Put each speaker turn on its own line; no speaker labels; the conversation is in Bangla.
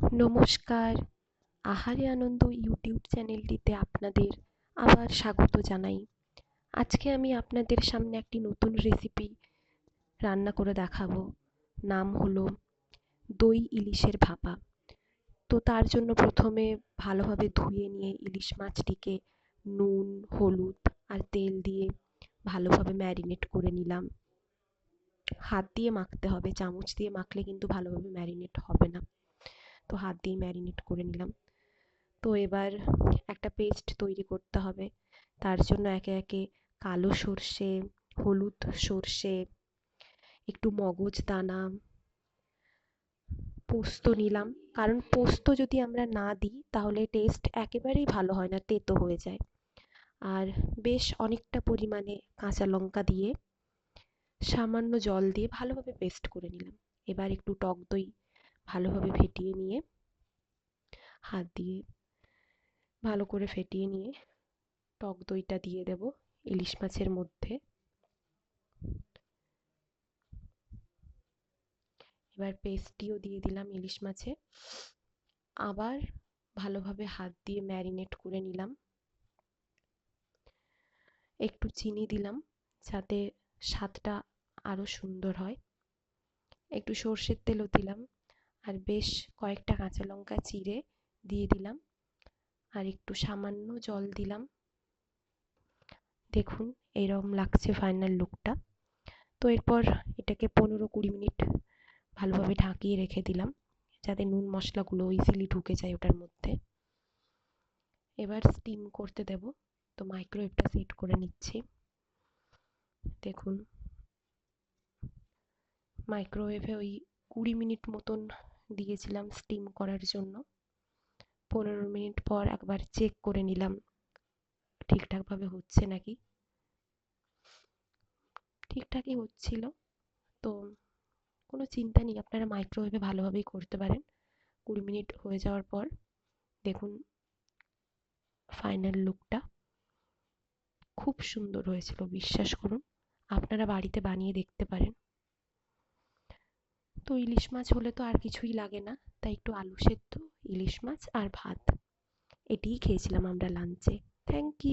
নমস্কার। আহারে আনন্দ ইউটিউব চ্যানেলটিতে আপনাদের আবার স্বাগত জানাই। আজকে আমি আপনাদের সামনে একটি নতুন রেসিপি রান্না করে দেখাবো। নাম হলো দই ইলিশের ভাপা। তো তার জন্য প্রথমে ভালোভাবে ধুয়ে নিয়ে ইলিশ মাছটিকে নুন, হলুদ আর তেল দিয়ে ভালোভাবে ম্যারিনেট করে নিলাম। হাত দিয়ে মাখতে হবে, চামচ দিয়ে মাখলে কিন্তু ভালোভাবে ম্যারিনেট হবে না। তো হাত দিয়ে ম্যারিনেট করে নিলাম। তো এবার একটা পেস্ট তৈরি করতে হবে। তার জন্য একে একে কালো সর্ষে, হলুদ সর্ষে, একটু মগজ দানা, পোস্ত নিলাম। কারণ পোস্ত যদি আমরা না দিই তাহলে টেস্ট একেবারেই ভালো হয় না, তেতো হয়ে যায়। আর বেশ অনেকটা পরিমাণে কাঁচা লঙ্কা দিয়ে সামান্য জল দিয়ে ভালোভাবে পেস্ট করে নিলাম। এবার একটু টক দই ভালোভাবে ফেটিয়ে নিয়ে হাত দিয়ে ভালো করে ফেটিয়ে নিয়ে টক দইটা দিয়ে দেব ইলিশ মাছের মধ্যে। এবার পেস্টটিও দিয়ে দিলাম ইলিশ মাছে। আবার ভালোভাবে হাত দিয়ে ম্যারিনেট করে নিলাম। একটু চিনি দিলাম যাতে স্বাদটা আরো সুন্দর হয়। একটু সর্ষের তেলও দিলাম আর বেশ কয়েকটা কাঁচা লঙ্কা চিড়ে দিয়ে দিলাম আর একটু সামান্য জল দিলাম। দেখুন এরকম লাগছে ফাইনাল লুকটা। তো এরপর এটাকে 15-20 মিনিট ভালোভাবে ঢাকিয়ে রেখে দিলাম যাতে নুন মশলাগুলো ইজিলি ঢুকে যায় ওটার মধ্যে। এবার স্টিম করতে দেব। তো মাইক্রোওয়েভটা সেট করে নিচ্ছি। দেখুন মাইক্রোওয়েভে ওই 20 মিনিট মতন দিয়েছিলাম স্টিম করার জন্য। 15 মিনিট পর একবার চেক করে নিলাম ঠিকঠাকভাবে হচ্ছে নাকি। ঠিকঠাকই হচ্ছিল। তো কোনো চিন্তা নেই, আপনারা মাইক্রোওয়েভে ভালোভাবেই করতে পারেন। 20 মিনিট হয়ে যাওয়ার পর দেখুন ফাইনাল লুকটা খুব সুন্দর হয়েছিল, বিশ্বাস করুন। আপনারা বাড়িতে বানিয়ে দেখতে পারেন। তো ইলিশ মাছ হলে তো আর কিছুই লাগে না, তাই একটু আলু সেদ্ধ, ইলিশ মাছ আর ভাত, এটিই খেয়েছিলাম আমরা লাঞ্চে। Thank you.